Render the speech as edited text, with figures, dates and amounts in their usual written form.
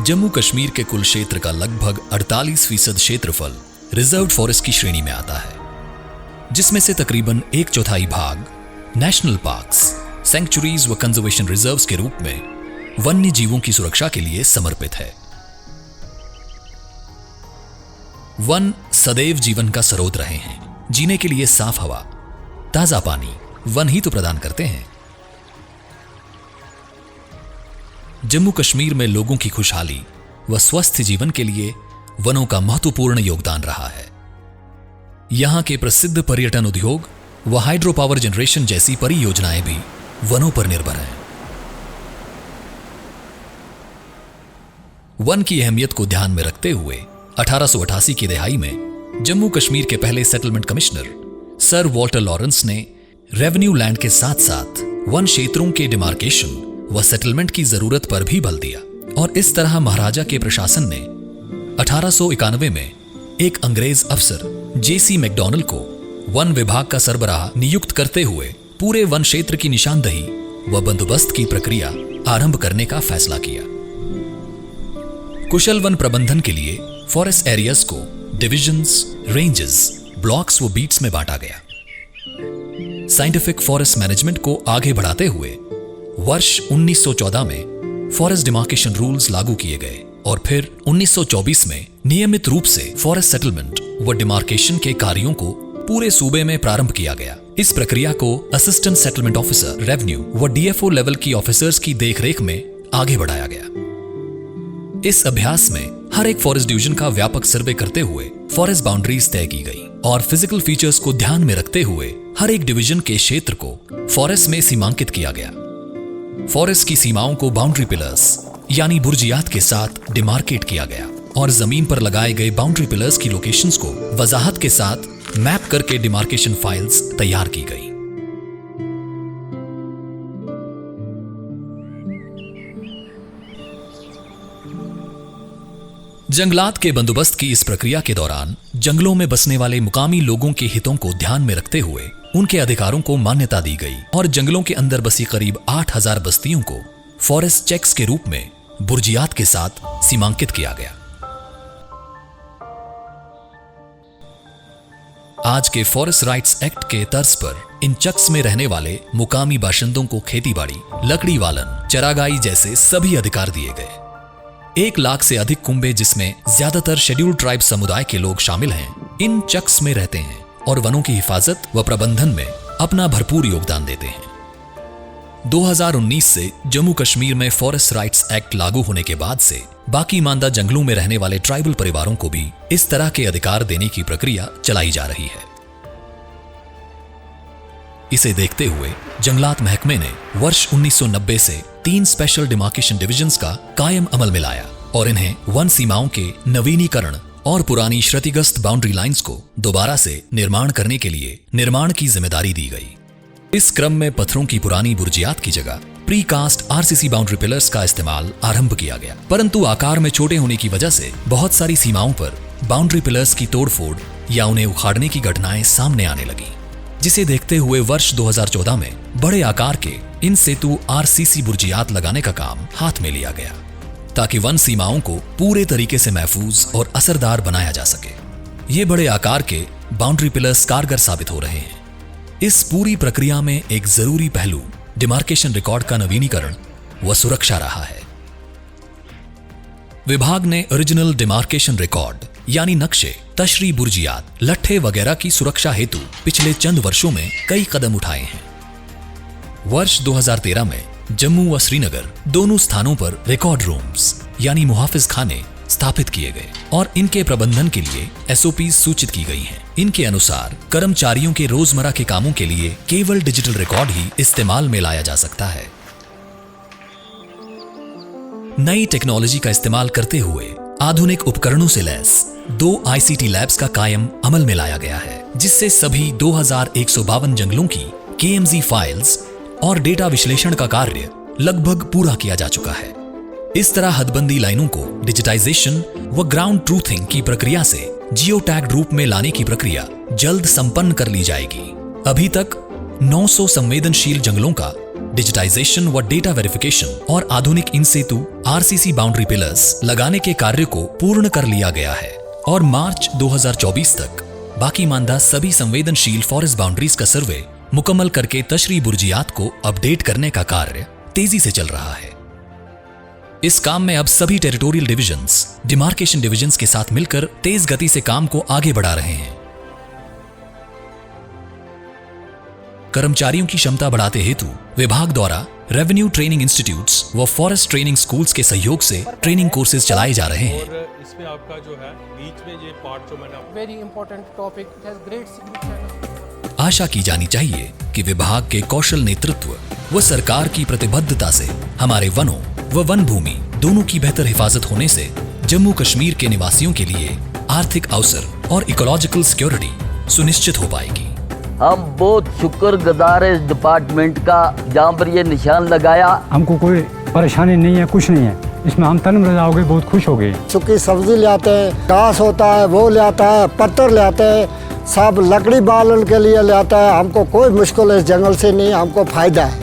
जम्मू कश्मीर के कुल क्षेत्र का लगभग 48% क्षेत्रफल रिजर्व्ड फॉरेस्ट की श्रेणी में आता है, जिसमें से तकरीबन 1/4 भाग नेशनल पार्क्स, सैंक्चुरीज व कंजर्वेशन रिजर्व्स के रूप में वन्य जीवों की सुरक्षा के लिए समर्पित है। वन सदैव जीवन का स्रोत रहे हैं। जीने के लिए साफ हवा, ताजा पानी वन ही तो प्रदान करते हैं। जम्मू कश्मीर में लोगों की खुशहाली व स्वस्थ जीवन के लिए वनों का महत्वपूर्ण योगदान रहा है। यहां के प्रसिद्ध पर्यटन उद्योग व हाइड्रो पावर जनरेशन जैसी परियोजनाएं भी वनों पर निर्भर हैं। वन की अहमियत को ध्यान में रखते हुए 1888 की दहाई में जम्मू कश्मीर के पहले settlement commissioner sir Walter Lawrence ने रेवेन्यू लैंड के साथ साथ वन क्षेत्रों के डिमार्केशन व सेटलमेंट की जरूरत पर भी बल दिया और इस तरह महाराजा के प्रशासन ने 1891 में एक अंग्रेज अफसर जेसी मैकडॉनल्ड को वन विभाग का सरबराह नियुक्त करते हुए पूरे वन क्षेत्र की निशानदही व बंदोबस्त की प्रक्रिया आरंभ करने का फैसला किया। कुशल वन प्रबंधन के लिए फॉरेस्ट एरियाज को डिविजन्स, रेंजेस, ब्लॉक्स व बीट्स में बांटा गया। साइंटिफिक फॉरेस्ट मैनेजमेंट को आगे बढ़ाते हुए वर्ष 1914 में फॉरेस्ट डिमार्केशन रूल्स लागू किए गए और फिर 1924 में नियमित रूप से फॉरेस्ट सेटलमेंट व डिमार्केशन के कार्यों को पूरे सूबे में प्रारंभ किया गया। इस प्रक्रिया को असिस्टेंट सेटलमेंट ऑफिसर, रेवेन्यू व डीएफओ लेवल की ऑफिसर्स की देखरेख में आगे बढ़ाया गया। इस अभ्यास में हर एक फॉरेस्ट डिवीजन का व्यापक सर्वे करते हुए फॉरेस्ट बाउंड्रीज तय की गई और फिजिकल फीचर्स को ध्यान में रखते हुए हर एक डिवीजन के क्षेत्र को फॉरेस्ट में सीमांकित किया गया। फॉरेस्ट की सीमाओं को बाउंड्री पिलर्स यानी बुर्जियात के साथ डिमार्केट किया गया और जमीन पर लगाए गए बाउंड्री पिलर्स की लोकेशंस को वजाहत के साथ मैप करके डिमार्केशन फाइल्स तैयार की गई। जंगलात के बंदोबस्त की इस प्रक्रिया के दौरान जंगलों में बसने वाले मुकामी लोगों के हितों को ध्यान में रखते हुए उनके अधिकारों को मान्यता दी गई और जंगलों के अंदर बसी करीब 8000 बस्तियों को फॉरेस्ट चेक्स के रूप में बुर्जियात के साथ सीमांकित किया गया। आज के फॉरेस्ट राइट्स एक्ट के तर्ज पर इन चक्स में रहने वाले मुकामी बाशिंदों को खेतीबाड़ी, लकड़ी वालन, चरागाई जैसे सभी अधिकार दिए गए। 1 लाख से अधिक कुंबे, जिसमें ज्यादातर शेड्यूल्ड ट्राइब समुदाय के लोग शामिल हैं, इन चक्स में रहते हैं और वनों की हिफाजत व प्रबंधन में अपना भरपूर योगदान देते हैं। 2019 से जम्मू कश्मीर में फॉरेस्ट राइट्स एक्ट लागू होने के बाद से बाकी मानदा जंगलों में रहने वाले ट्राइबल परिवारों को भी इस तरह के अधिकार देने की प्रक्रिया चलाई जा रही है। इसे देखते हुए जंगलात महकमे ने वर्ष 1990 से 3 स्पेशल डिमार्केशन डिविजन्स का कायम अमल में लाया और इन्हें वन सीमाओं के नवीनीकरण और पुरानी क्षतिग्रस्त बाउंड्री लाइंस को दोबारा से निर्माण करने के लिए निर्माण की जिम्मेदारी दी गई। इस क्रम में पत्थरों की पुरानी बुर्जियात की जगह प्रीकास्ट आरसीसी बाउंड्री पिलर्स का इस्तेमाल आरंभ किया गया, परंतु आकार में छोटे होने की वजह से बहुत सारी सीमाओं पर बाउंड्री पिलर्स की तोड़फोड़ या उन्हें उखाड़ने की घटनाएं सामने आने लगी, जिसे देखते हुए वर्ष 2014 में बड़े आकार के इन सेतु आरसीसी बुर्जियात लगाने का काम हाथ में लिया गया ताकि वन सीमाओं को पूरे तरीके से महफूज और असरदार बनाया जा सके। ये बड़े आकार के बाउंड्री पिलर्स कारगर साबित हो रहे हैं। इस पूरी प्रक्रिया में एक जरूरी पहलू डिमार्केशन रिकॉर्ड का नवीनीकरण व सुरक्षा रहा है। विभाग ने ओरिजिनल डिमार्केशन रिकॉर्ड यानी नक्शे, तशरी बुर्जियात, लट्ठे वगैरह की सुरक्षा हेतु पिछले चंद वर्षों में कई कदम उठाए हैं। वर्ष 2013 में जम्मू व श्रीनगर दोनों स्थानों पर रिकॉर्ड रूम्स यानी मुहाफिज खाने स्थापित किए गए और इनके प्रबंधन के लिए एसओपी सूचित की गई हैं। इनके अनुसार कर्मचारियों के रोजमर्रा के कामों के लिए केवल डिजिटल रिकॉर्ड ही इस्तेमाल में लाया जा सकता है। नई टेक्नोलॉजी का इस्तेमाल करते हुए आधुनिक उपकरणों से लैस 2 आईसीटी लैब्स का कायम अमल में लाया गया है, जिससे सभी 2152 जंगलों की केएमजी फाइल्स और डेटा विश्लेषण का कार्य लगभग पूरा किया जा चुका है। इस तरह हदबंदी लाइनों को डिजिटाइजेशन व ग्राउंड ट्रूथिंग की प्रक्रिया से जियो टैग्ड रूप में लाने की प्रक्रिया जल्द संपन्न कर ली जाएगी। अभी तक 900 संवेदनशील जंगलों का डिजिटाइजेशन व डेटा वेरिफिकेशन और आधुनिक इन सेतु आरसीसी बाउंड्री पिलर्स लगाने के कार्य को पूर्ण कर लिया गया है और मार्च 2024 तक बाकी मानदा सभी संवेदनशील फॉरेस्ट बाउंड्रीज का सर्वे मुकम्मल करके तशरी बुर्जियात को अपडेट करने का कार्य तेजी से चल रहा है। इस काम में अब सभी टेरिटोरियल डिविजन्स डिमार्केशन डिविजन्स के साथ मिलकर तेज गति से काम को आगे बढ़ा रहे हैं। कर्मचारियों की क्षमता बढ़ाते हेतु विभाग द्वारा रेवेन्यू ट्रेनिंग इंस्टीट्यूट्स व फॉरेस्ट ट्रेनिंग स्कूल्स के सहयोग से ट्रेनिंग कोर्सेज चलाए जा रहे हैं। और इसमें आपका जो है बीच में ये पार्ट जो मैंने very important topic. It has great significance. आशा की जानी चाहिए कि विभाग के कौशल नेतृत्व व सरकार की प्रतिबद्धता से हमारे वनों व वन भूमि दोनों की बेहतर हिफाजत होने से जम्मू कश्मीर के निवासियों के लिए आर्थिक अवसर और इकोलॉजिकल सिक्योरिटी सुनिश्चित हो पाएगी। हम बहुत शुक्रगुजार है इस डिपार्टमेंट का जहाँ पर ये निशान लगाया। हमको कोई परेशानी नहीं है, कुछ नहीं है। इसमें हम तन मजा हो गए, बहुत खुश हो गए। सूखी सब्जी ले आते हैं, घास होता है वो ले आता है, पत्थर ले आते हैं, सब लकड़ी बालन के लिए ले आता है। हमको कोई मुश्किल इस जंगल से नहीं, हमको फायदा है।